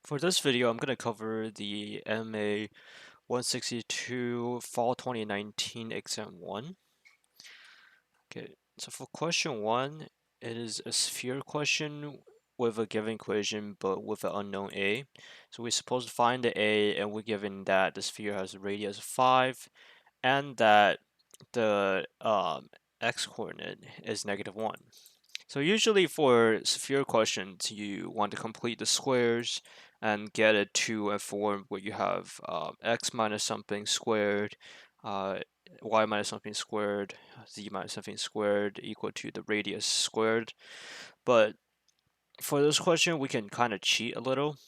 For this video, I'm going to cover the MA 162 Fall 2019 Exam 1. Okay, so for question 1, it is a sphere question with a given equation but with an unknown a. So we're supposed to find the a, and we're given that the sphere has a radius of 5 and that the x-coordinate is -1. So usually for sphere questions, you want to complete the squares and get it to a form where you have x minus something squared, uh, y minus something squared, z minus something squared equal to the radius squared. But for this question, we can kind of cheat a little.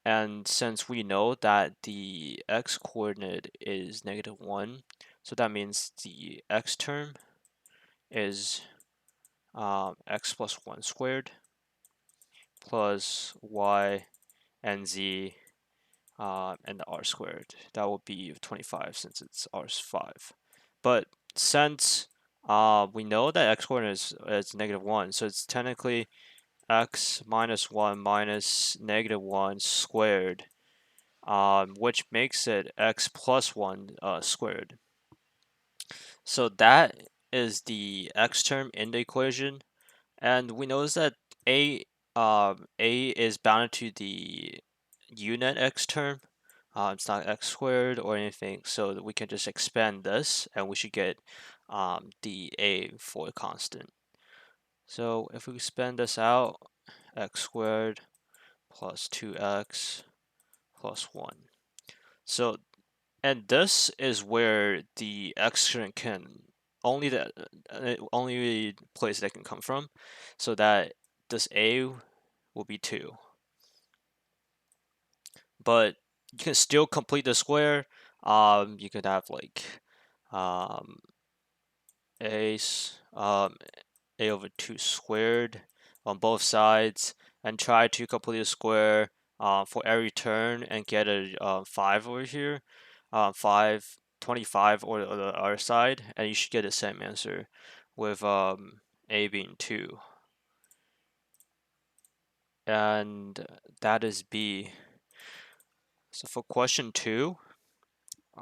And since we know that the x coordinate is -1, so that means the x term is x plus 1 squared plus y and z and the r squared. That will be 25 since it's r's 5. But since we know that x coordinate is -1, so it's technically x minus 1 minus -1 squared, which makes it x plus 1 squared. So that is the x term in the equation. And we notice that a is bounded to the unit x term. It's not x squared or anything, so that we can just expand this, and we should get the a for a constant. So if we expand this out, x squared plus 2x plus 1. So, and this is where the x term can only place that can come from, so that this a will be 2. But you can still complete the square. You could have like um, a a over 2 squared on both sides, and try to complete the square for every turn and get a 5 over here, 25 or the other side, and you should get the same answer with a being 2. And that is B. So for question 2,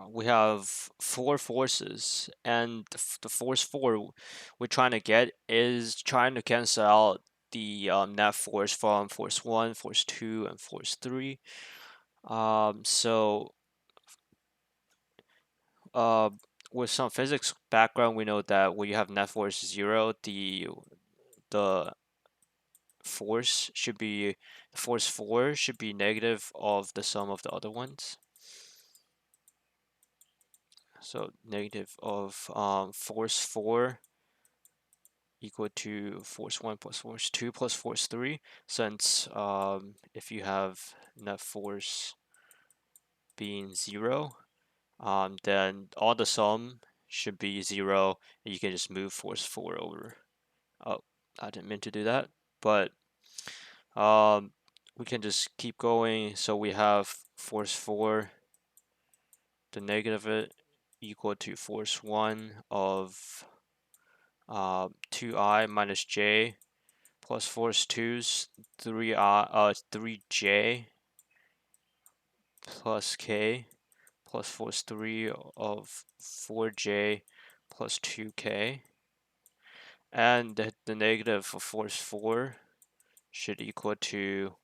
we have 4 forces, and the force 4 we're trying to get is trying to cancel out the net force from force 1, force 2, and force 3. So with some physics background, we know that when you have net force 0, the force should be force 4 should be negative of the sum of the other ones. So negative of force 4 equal to force 1 plus force 2 plus force 3, since if you have net force being 0, then all the sum should be 0, and you can just move force 4 over. Oh, I didn't mean to do that, but we can just keep going. So we have force 4, the negative of it, equal to force 1 of 2i minus j plus force 2's 3j plus k plus force 3 of 4j plus 2k. And the negative of force 4 should equal to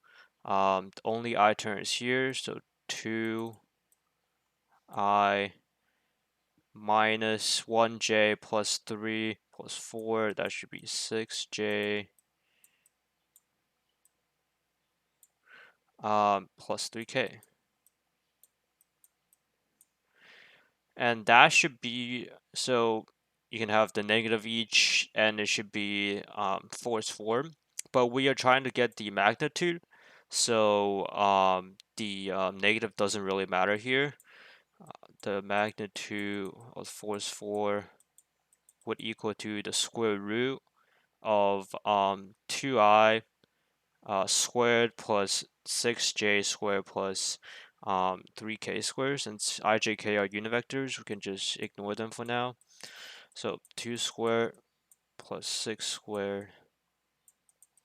only I term is here, so 2i minus 1j plus 3 plus 4, that should be 6j plus 3k. And that should be, so you can have the negative each, and it should be force form. But we are trying to get the magnitude, so the negative doesn't really matter here. The magnitude of force 4 would equal to the square root of 2i squared plus 6j squared plus 3k squared. Since I, j, k are unit vectors, we can just ignore them for now. So 2 squared plus 6 squared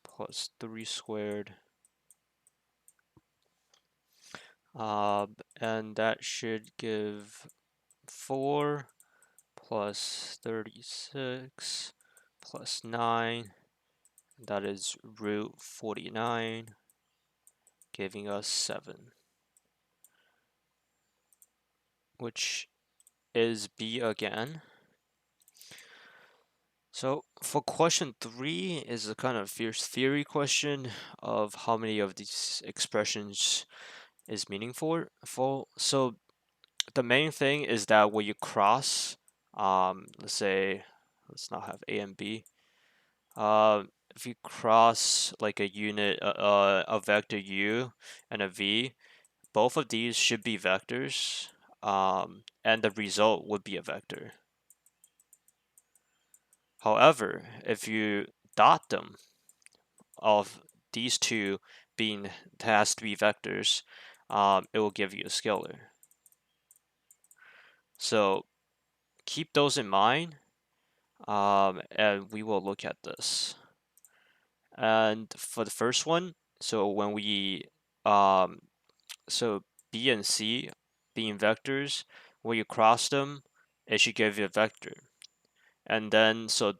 plus 3 squared and that should give 4 plus 36 plus 9, that is root 49, giving us 7, which is B again. So for question 3 is a kind of fierce theory question of how many of these expressions is meaningful. So the main thing is that when you cross, let's say, let's not have A and B. If you cross like a unit, a vector U and a V, both of these should be vectors, and the result would be a vector. However, if you dot them, of these two being has to be vectors, it will give you a scalar. So keep those in mind, and we will look at this. And for the first one, so when we so B and C being vectors, when you cross them, it should give you a vector. And then so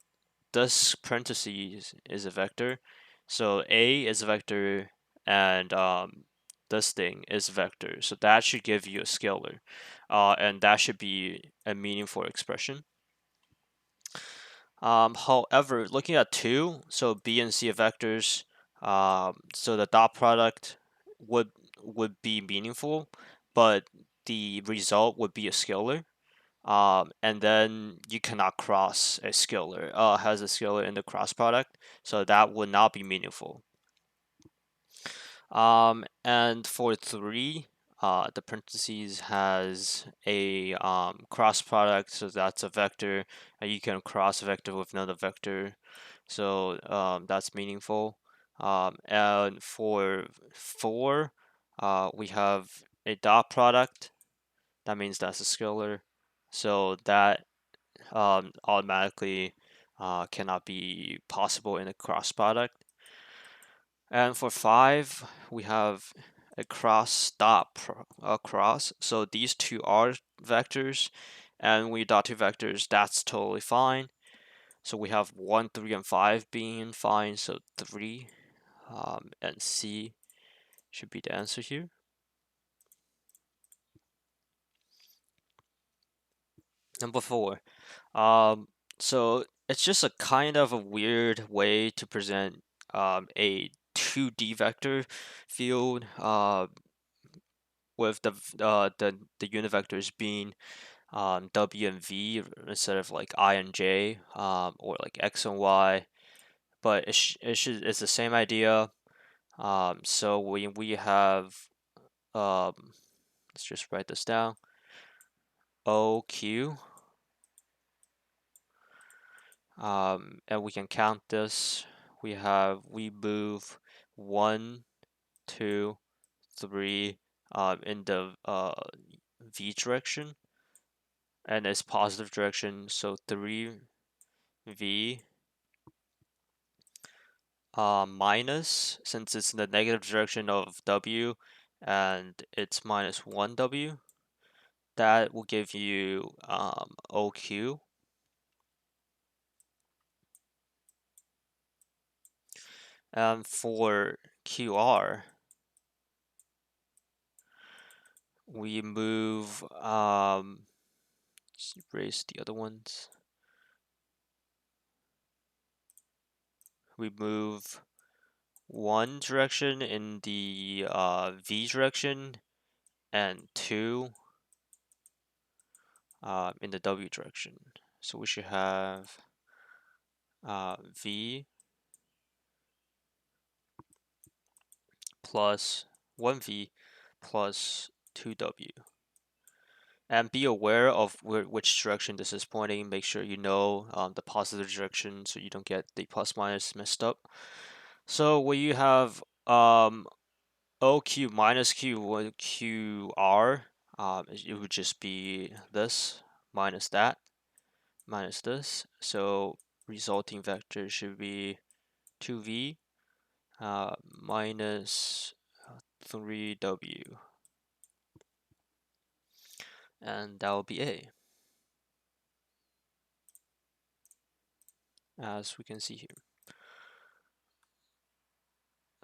this parentheses is a vector, so A is a vector, and this thing is a vector. So that should give you a scalar, and that should be a meaningful expression. However, looking at 2, so B and C are vectors, so the dot product would would be meaningful, but the result would be a scalar. And then you cannot cross a scalar, has a scalar in the cross product, so that would not be meaningful. And for 3, the parentheses has a cross product, so that's a vector, and you can cross a vector with another vector, so that's meaningful. And for 4, we have a dot product, that means that's a scalar, so that automatically cannot be possible in a cross product. And for 5, we have a cross dot cross. So these two are vectors, and we dot two vectors, that's totally fine. So we have 1, 3, and 5 being fine. So 3 and C should be the answer here. Number 4. So it's just a kind of a weird way to present a 2D vector field with the unit vectors being W and V instead of like I and J, or like X and Y, but it's the same idea. So we have let's just write this down. OQ, and we can count this. We move 1, 2, 3 in the V direction, and it's positive direction, so 3V minus, since it's in the negative direction of W and it's minus 1W, that will give you OQ. And for QR, we move, just erase the other ones. We move one direction in the V direction and 2 in the W direction. So we should have V plus 1V plus 2W. And be aware of which direction this is pointing. Make sure you know the positive direction so you don't get the plus minus messed up. So when you have OQ minus QR, it would just be this minus that minus this. So resulting vector should be 2V minus 3W. and that will be A, as we can see here.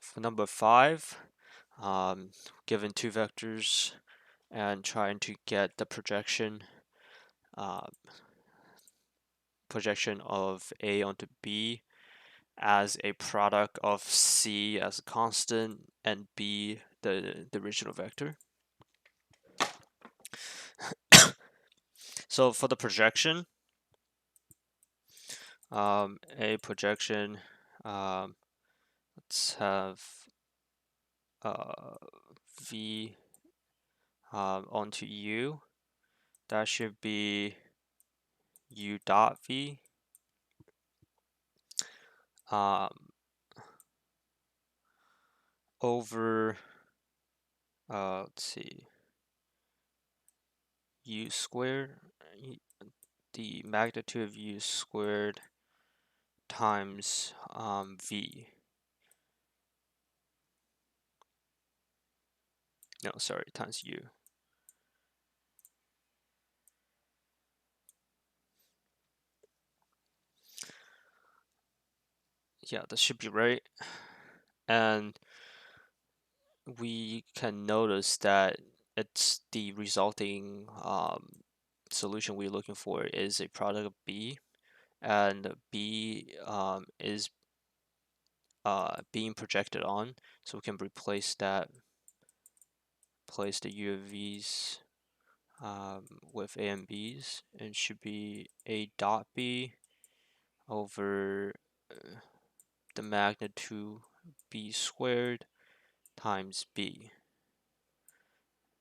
For number 5, given two vectors and trying to get the projection of A onto B as a product of C as a constant and B the original vector. So for the projection, a projection, let's have V onto U. That should be U dot V. Over, let's see, U squared, the magnitude of U squared times V. No, sorry, times U. Yeah, that should be right. And we can notice that it's the resulting solution we're looking for is a product of B, and B is being projected on, so we can replace that, place the U of V's with A and B's, and it should be A dot B over the magnitude B squared times B.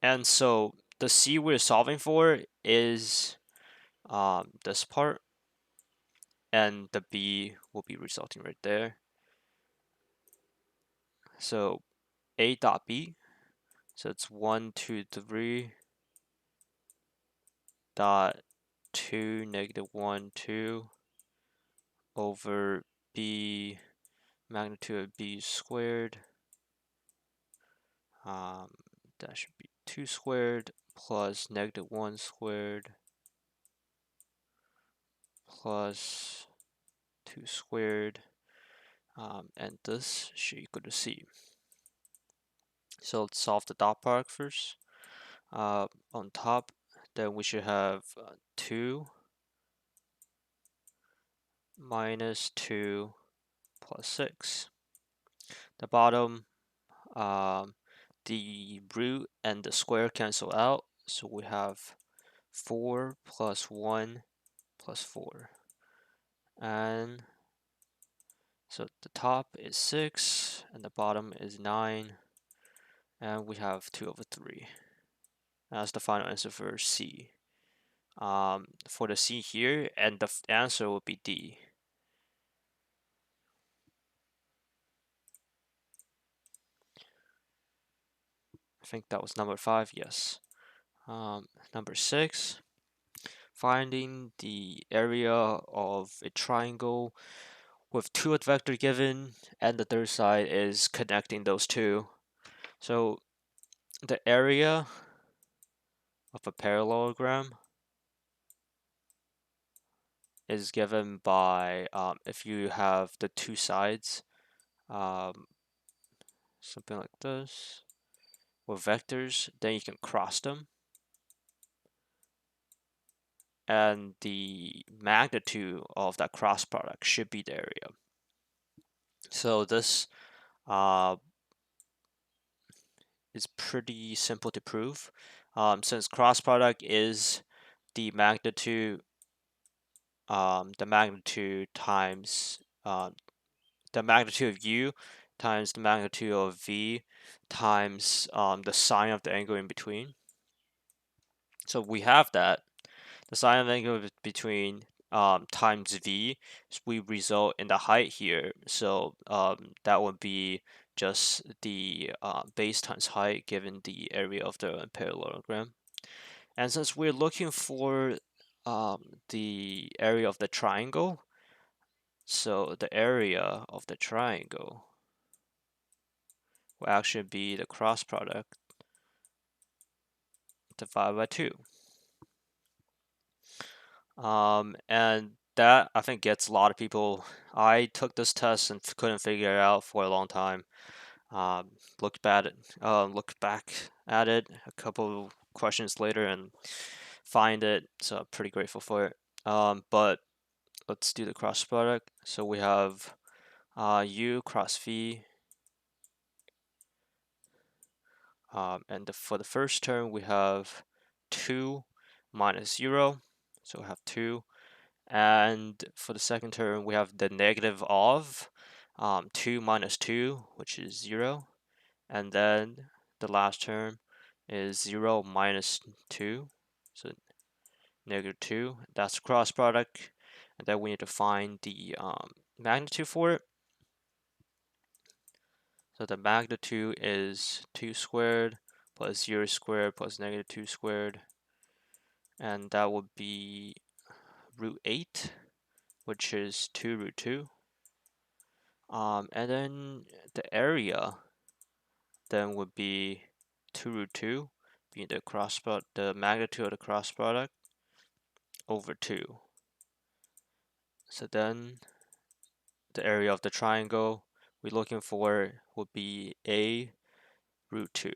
And so the C we're solving for is this part, and the B will be resulting right there. So A dot B, so it's 1, 2, 3 dot 2, -1, 2 over B magnitude of B squared. That should be 2 squared plus -1 squared plus 2 squared, and this should equal to C. So let's solve the dot product first. On top, then we should have 2 minus 2 plus 6. The bottom, the root and the square cancel out, so we have 4 plus 1 plus 4. And so the top is 6 and the bottom is 9, and we have 2 over 3. That's the final answer for C. For the C here, and the answer would be D. I think that was number 5, yes. Number 6, finding the area of a triangle with two vector given, and the third side is connecting those two. So the area of a parallelogram is given by, if you have the two sides, something like this, with vectors, then you can cross them. And the magnitude of that cross product should be the area. So this is pretty simple to prove. Since cross product is the magnitude times the magnitude of U times the magnitude of V times the sine of the angle in between. So we have that. The sine of the angle between times V, we result in the height here. So that would be just the base times height given the area of the parallelogram. And since we're looking for the area of the triangle, so the area of the triangle will actually be the cross product divided by 2. And that I think gets a lot of people. I took this test and couldn't figure it out for a long time. Um, looked back at it a couple questions later and find it. So I'm pretty grateful for it. But let's do the cross product. So we have U cross V. And for the first term, we have 2 minus 0. So we have 2. And for the second term, we have the negative of 2 minus 2, which is 0. And then the last term is 0 minus 2. So negative 2. That's the cross product. And then we need to find the magnitude for it. So the magnitude is 2 squared plus 0 squared plus negative 2 squared. And that would be root 8, which is 2 root 2. And then the area then would be 2 root 2, being the magnitude of the cross product over 2. So then the area of the triangle we're looking for would be a root 2.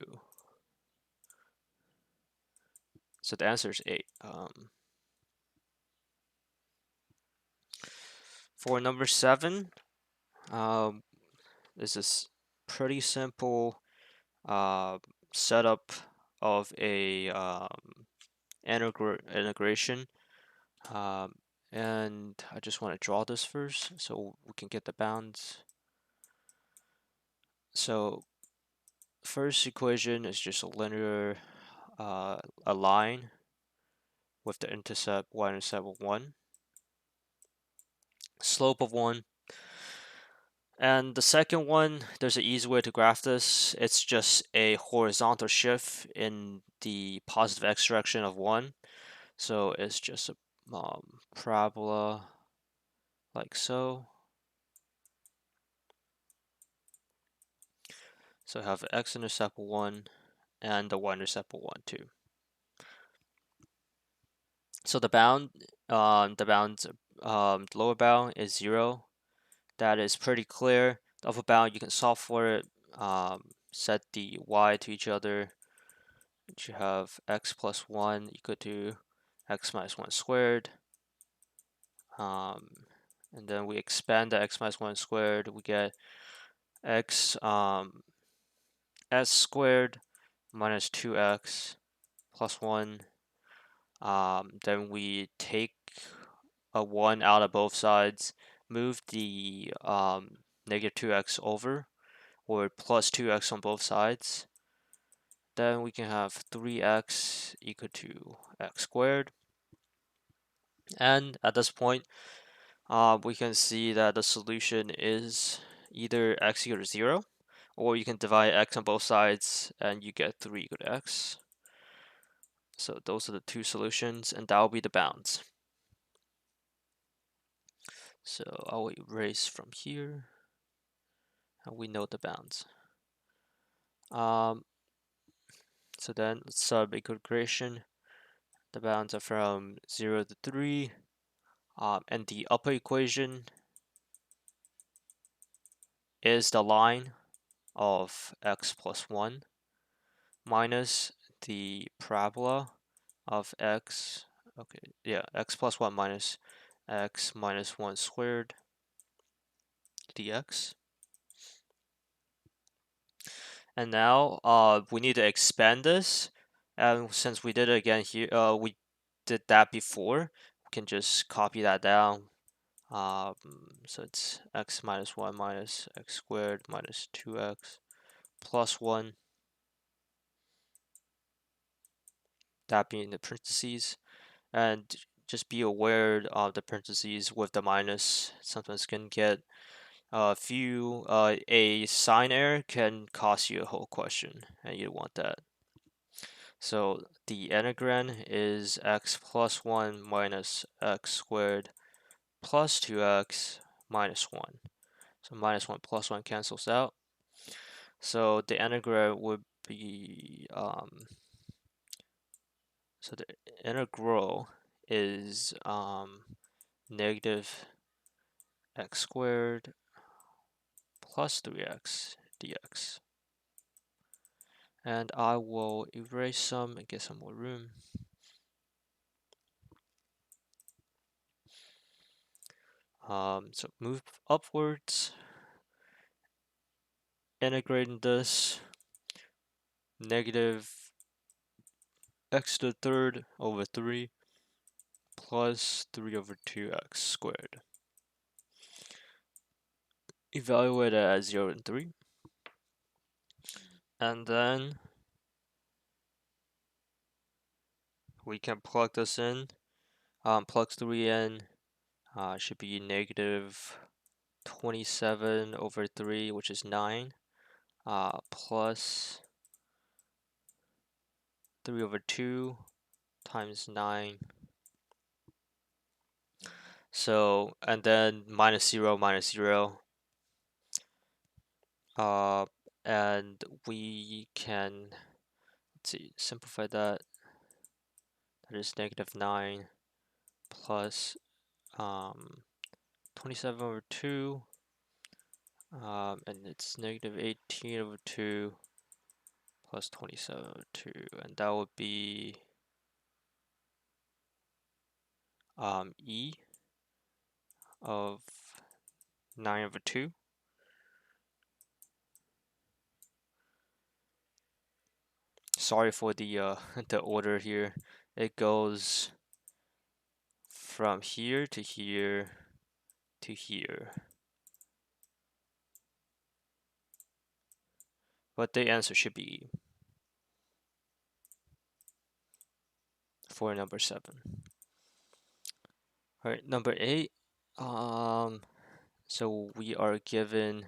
So the answer is 8. For number 7, this is pretty simple setup of a integration. And I just want to draw this first so we can get the bounds. So first equation is just a linear a line with the intercept y-intercept of 1, slope of 1. And the second one, there's an easy way to graph this. It's just a horizontal shift in the positive x direction of 1. So it's just a parabola like so. So I have x-intercept 1 and the y-intercept 1 too. So the lower bound is 0. That is pretty clear. The upper bound, you can solve for it. Set the y to each other. You have x plus 1 equal to x minus 1 squared. And then we expand the x minus 1 squared. We get x s squared minus 2x plus 1. Then we take a 1 out of both sides, move the negative 2x over, or plus 2x on both sides. Then we can have 3x equal to x squared. And at this point, we can see that the solution is either x equal to 0, or you can divide x on both sides and you get 3 equal to x. So those are the two solutions, and that will be the bounds. So I'll erase from here, and we know the bounds. So then let's start integration. The bounds are from 0 to 3, and the upper equation is the line of x plus 1 minus the parabola of x, x plus 1 minus x minus 1 squared dx. And now we need to expand this, and since we did it again here, we did that before, we can just copy that down. So it's x minus 1 minus x squared minus 2x plus 1, that being the parentheses. And just be aware of the parentheses with the minus. Sometimes can get a sign error can cost you a whole question, and you don't want that. So the integral is x plus 1 minus x squared plus 2x minus 1. So minus 1 plus 1 cancels out. So the integral would be, so the integral is negative x squared plus 3x dx. And I will erase some and get some more room. So move upwards, integrating this, negative x to the third over 3 plus 3 over 2x squared. Evaluate it as 0 and 3. And then we can plug this in. Plug 3 in, should be negative 27 over 3, which is 9, plus 3 over 2 times 9. So, and then minus 0, minus 0. And we can, let's see, simplify that. That is negative 9 plus 27 over 2. And it's negative 18 over 2 plus 27 over 2. And that would be E of 9 over 2. Sorry for the the order here. It goes from here to here to here. But the answer should be for number 7. Alright, number 8. So we are given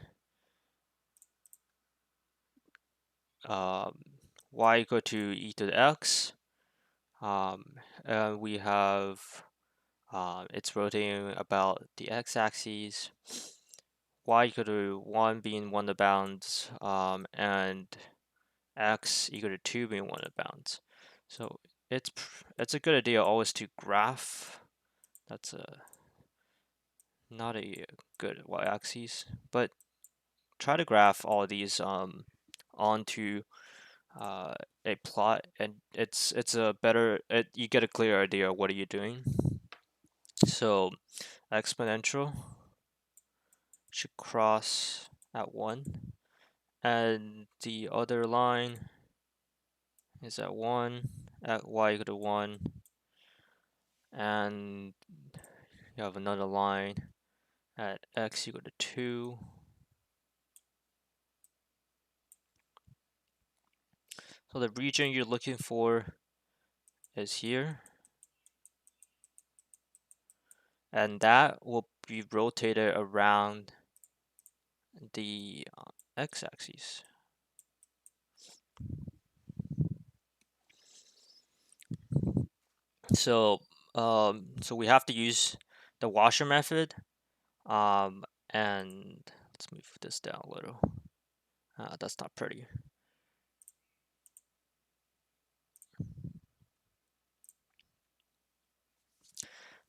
y equal to e to the x. And we have it's rotating about the x-axis. Y equal to 1 being one of the bounds, and x equal to 2 being one of the bounds. So it's a good idea always to graph. That's not a good y-axis, but try to graph all of these onto a plot, and it's a better you get a clear idea of what are you doing. So exponential should cross at 1, and the other line is at 1 at y equal to 1, and you have another line at x equal to 2. So the region you're looking for is here, and that will be rotated around the x-axis. So so we have to use the washer method, and let's move this down a little. That's not pretty.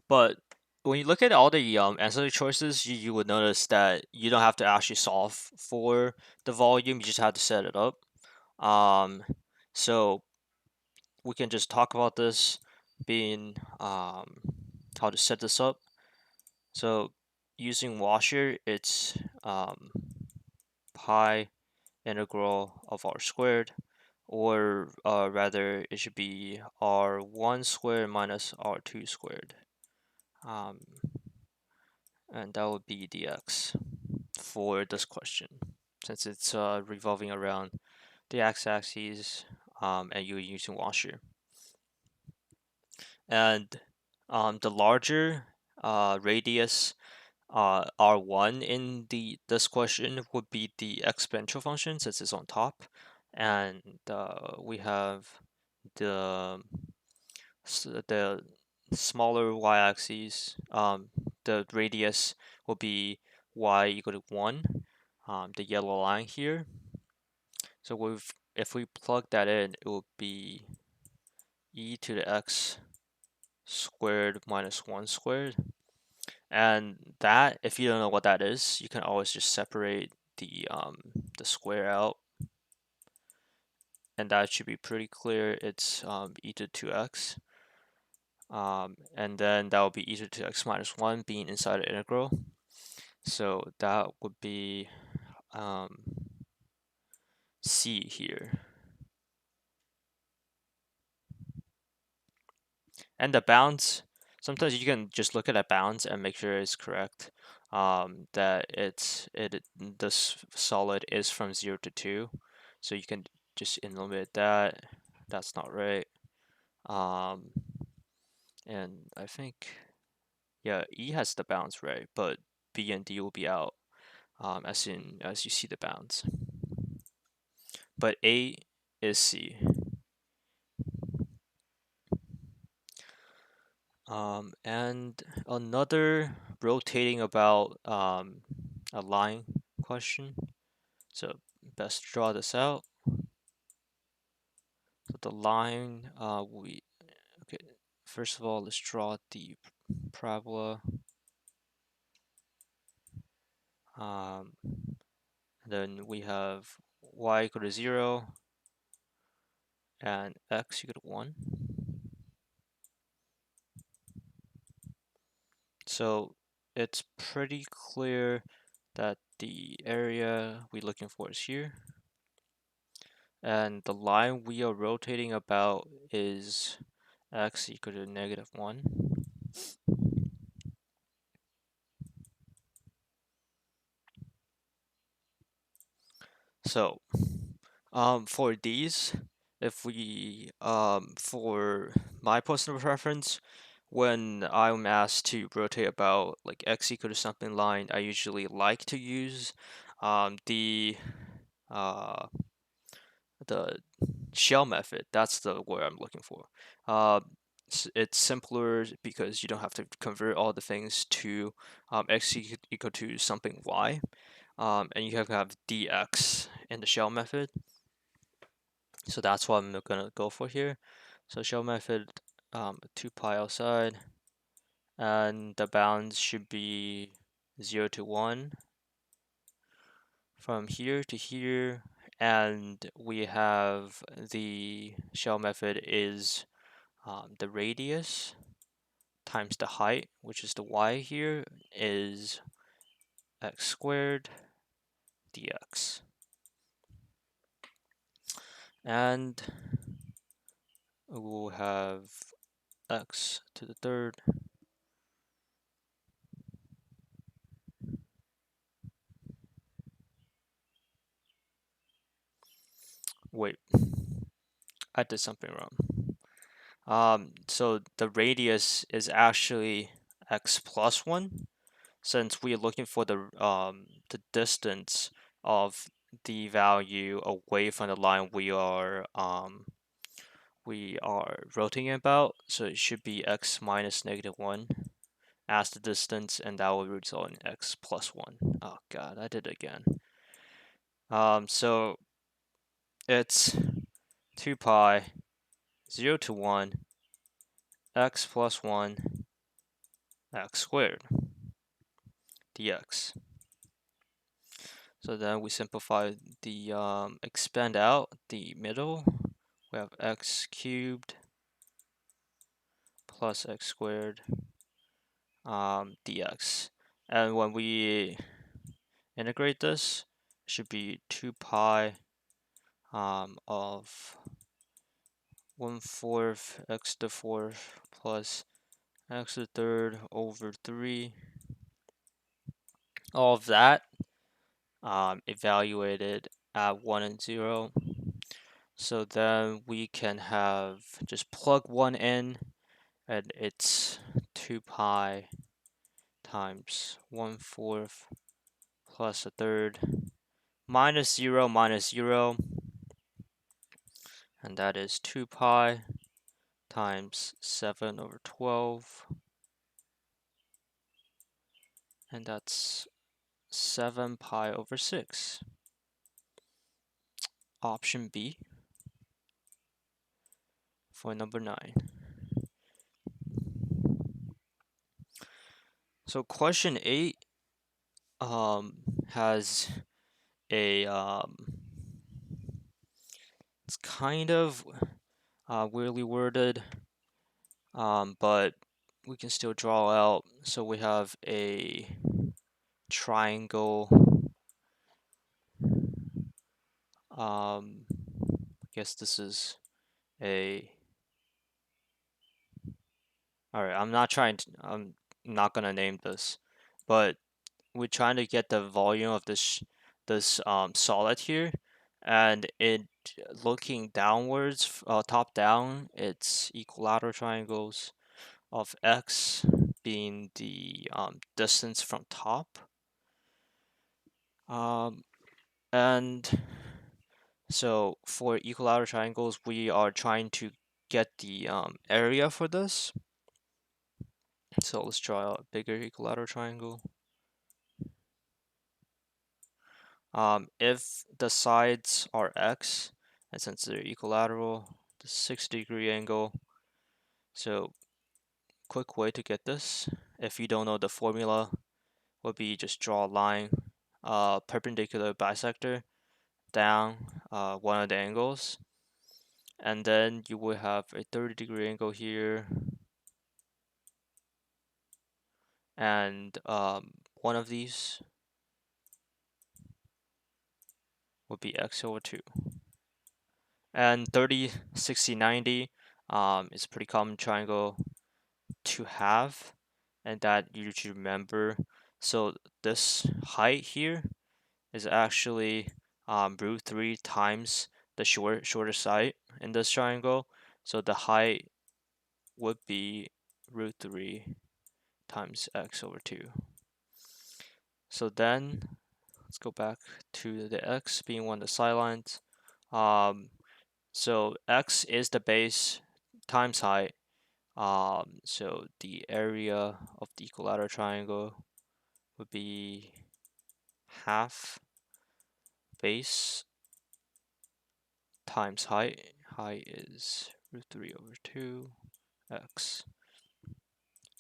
But when you look at all the ancillary choices, you would notice that you don't have to actually solve for the volume, you just have to set it up. So we can just talk about this being how to set this up. So using washer, it's pi integral of r squared, or rather it should be r1 squared minus r2 squared. And that would be dx for this question, since it's revolving around the x-axis, and you're using washer. And the larger radius r1 in this question would be the exponential function, since it's on top, and we have the smaller y-axis, the radius will be y equal to 1, the yellow line here. So if we plug that in, it will be e to the x squared minus 1 squared. And that, if you don't know what that is, you can always just separate the square out, and that should be pretty clear. It's e to 2x, and then that will be e to 2x minus 1 being inside the integral. So that would be C here. And the bounds, sometimes you can just look at the bounds and make sure it's correct. That this solid is from 0 to 2, so you can just eliminate that. That's not right. And I think, yeah, E has the bounds right, but B and D will be out as soon as you see the bounds. But A is C. And another rotating about a line question. So best draw this out. So the line, okay. First of all, let's draw the parabola. Then we have y equal to 0 and x equal to 1. So it's pretty clear that the area we're looking for is here. And the line we are rotating about is x equal to -1. So for these, if we for my personal preference, when I'm asked to rotate about like x equal to something line, I usually like to use the uh the shell method. That's the word I'm looking for. It's simpler because you don't have to convert all the things to x equal to something y, and you have to have dx in the shell method. So that's what I'm gonna go for here. So shell method, 2 pi outside, and the bounds should be 0 to 1 from here to here, and we have the shell method is the radius times the height, which is the y here, is x squared dx. And we'll have x to the third. Wait, I did something wrong. So the radius is actually x plus 1, since we are looking for the distance of the value away from the line we are rotating about. So it should be x minus -1 as the distance, and that will result in x plus 1. Oh god, I did it again. So it's 2 pi 0 to 1 x plus 1 x squared dx. So then we simplify the expand out the middle. We have x cubed plus x squared dx. And when we integrate this, it should be 2 pi of 1/4 x to the 4th plus x to the 3rd over 3. All of that evaluated at 1 and 0. So then we can have just plug 1 in, and it's 2 pi times 1/4 plus a third minus 0 minus 0, and that is 2 pi times 7 over 12, and that's 7 pi over 6. Option B for number 9. So question 8 has a it's kind of weirdly worded, but we can still draw out. So we have a triangle. I guess this is a. All right, I'm not gonna name this, but we're trying to get the volume of this solid here, and it looking downwards, top down, it's equilateral triangles of x being the distance from top, and so for equilateral triangles, we are trying to get the area for this. So let's draw a bigger equilateral triangle. If the sides are x, and since they're equilateral, the 6-degree angle. So quick way to get this, if you don't know the formula, would be just draw a line, perpendicular bisector down one of the angles, and then you will have a 30-degree angle here, and one of these would be x over 2. And 30, 60, 90 is a pretty common triangle to have, and that you should remember. So this height here is actually root 3 times the shorter side in this triangle. So the height would be root 3 times x over 2. So then let's go back to the x being one of the side lines. So x is the base times height. So the area of the equilateral triangle would be half base times height. Height is root 3 over 2 x.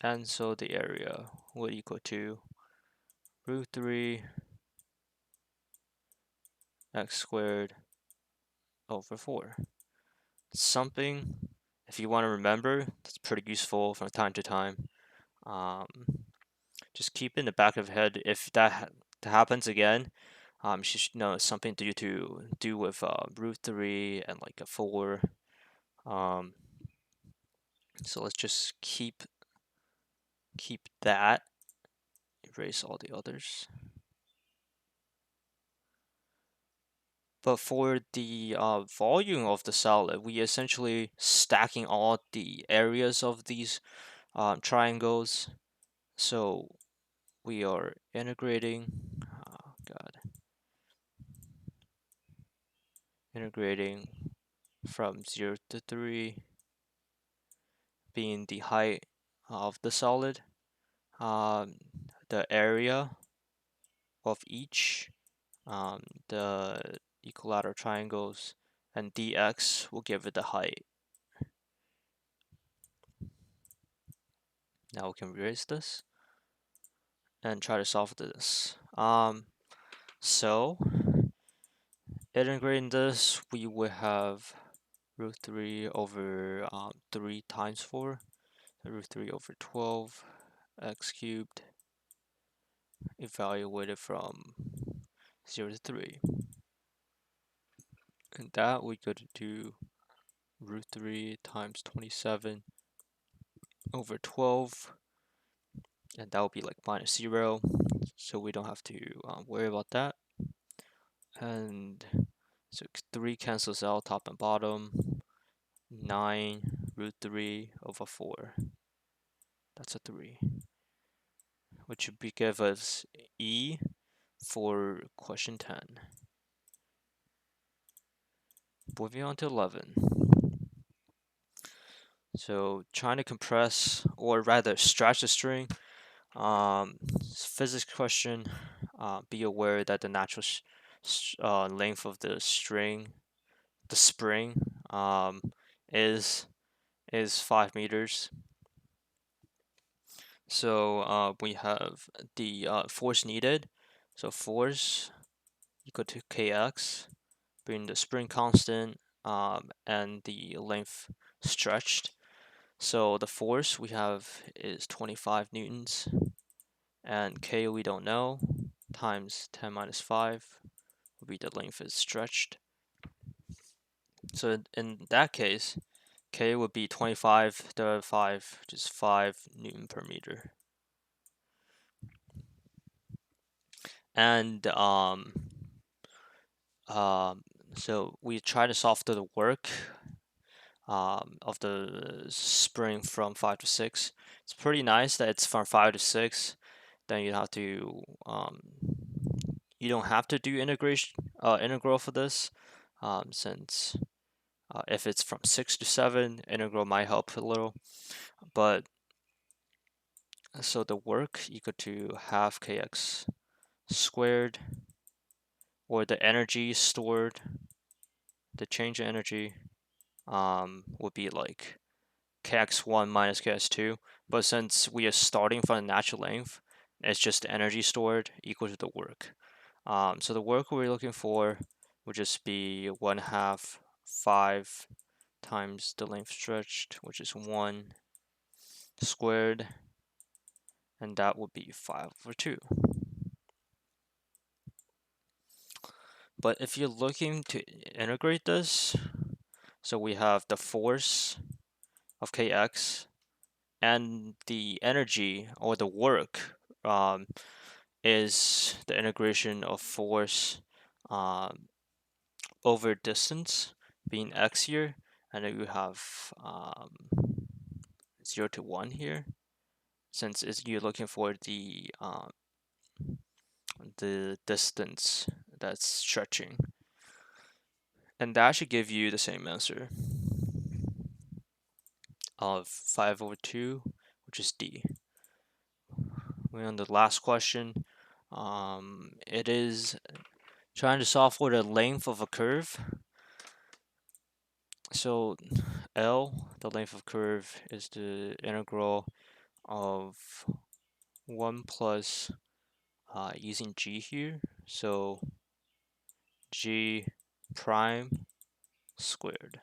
And so the area would equal to root 3 x squared over 4. Something, if you want to remember, that's pretty useful from time to time. Just keep in the back of your head if that happens again. You should know it's something to do with root 3 and like a 4. So let's just keep that. Erase all the others. But for the volume of the solid, we essentially stacking all the areas of these triangles. So we are integrating. Oh God. Integrating from 0 to 3 being the height of the solid, the area of each, the equilateral triangles, and dx will give it the height. Now we can erase this and try to solve this. So integrating this, we will have root 3 over 3 times 4, root 3 over 12 x cubed, evaluated from 0 to 3. And that we go to do root 3 times 27 over 12, and that will be like minus 0, so we don't have to worry about that. And so 3 cancels out top and bottom, 9 root 3 over 4, that's a 3, which would be give us E for question 10. Moving on to 11. So trying to compress, or rather stretch the string. Physics question. Be aware that the natural length of the string, the spring, is 5 meters. So we have the force needed. So force equal to kx, being the spring constant and the length stretched. So the force we have is 25 newtons, and k we don't know, times 10 minus 5 would be the length is stretched. So in that case, k would be 25 divided by 5, which is 5 newton per meter. And so we try to solve the work of the spring from 5 to 6. It's pretty nice that it's from 5 to 6. Then you have to you don't have to do integral for this, since if it's from 6 to 7, integral might help a little. But so the work equal to half kx squared, or the energy stored, the change in energy would be like kx1 minus kx2, but since we are starting from the natural length, it's just the energy stored equal to the work. So the work we're looking for would just be 1/2 5 times the length stretched, which is 1 squared, and that would be 5/2. But if you're looking to integrate this, so we have the force of kx and the energy or the work is the integration of force over distance being x here, and then you have 0 to 1 here, since you're looking for the distance that's stretching, and that should give you the same answer of 5/2, which is D. We're on the last question. It is trying to solve for the length of a curve. So L, the length of curve, is the integral of 1 plus using G here. So G prime squared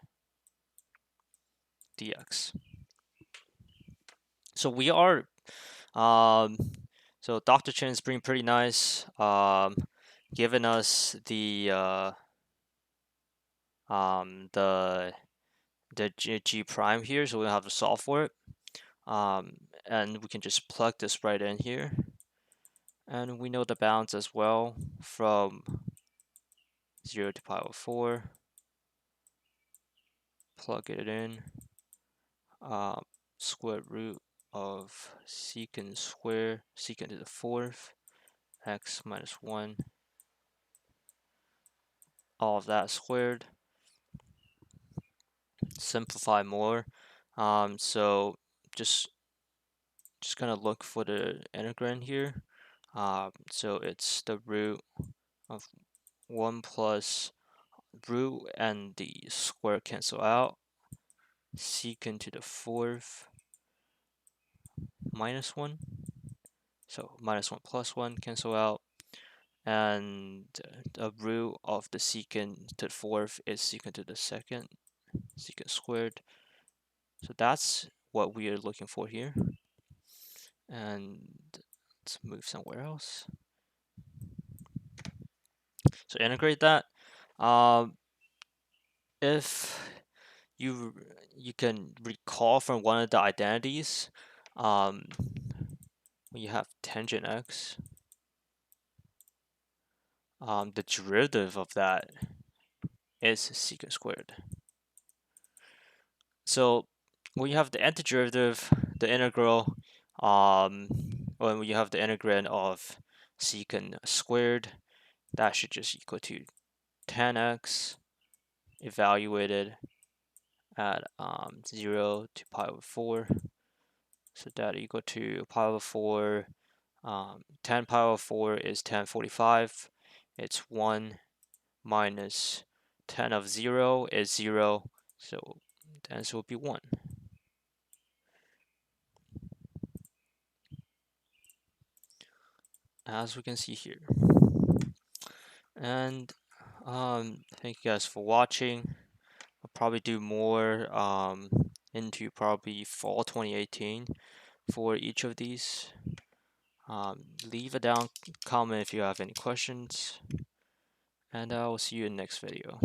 dx. So we are, so Dr. Chen's being pretty nice, giving us the G prime here, so we don't have to solve for it. And we can just plug this right in here. And we know the bounds as well from 0 to pi over 4. Plug it in. Square root of secant square, secant to the 4th, x minus 1, all of that squared. Simplify more. So just gonna look for the integrand here. So it's the root of 1 plus root and the square cancel out. Secant to the 4th minus 1. So minus 1 plus 1 cancel out. And the root of the secant to the 4th is secant to the 2nd, secant squared. So that's what we are looking for here. And let's move somewhere else. So integrate that. If you can recall from one of the identities, when you have tangent x, the derivative of that is secant squared. So when you have the antiderivative, the integral, when you have the integrand of secant squared, that should just equal to tan x evaluated at 0 to pi over 4. So that equal to pi over 4. 10 pi over 4 is 1045. It's 1 minus 10 of 0 is 0. So the answer will be 1. as we can see here. And thank you guys for watching. I'll probably do more into probably fall 2018 for each of these. Leave a down comment if you have any questions, and I will see you in the next video.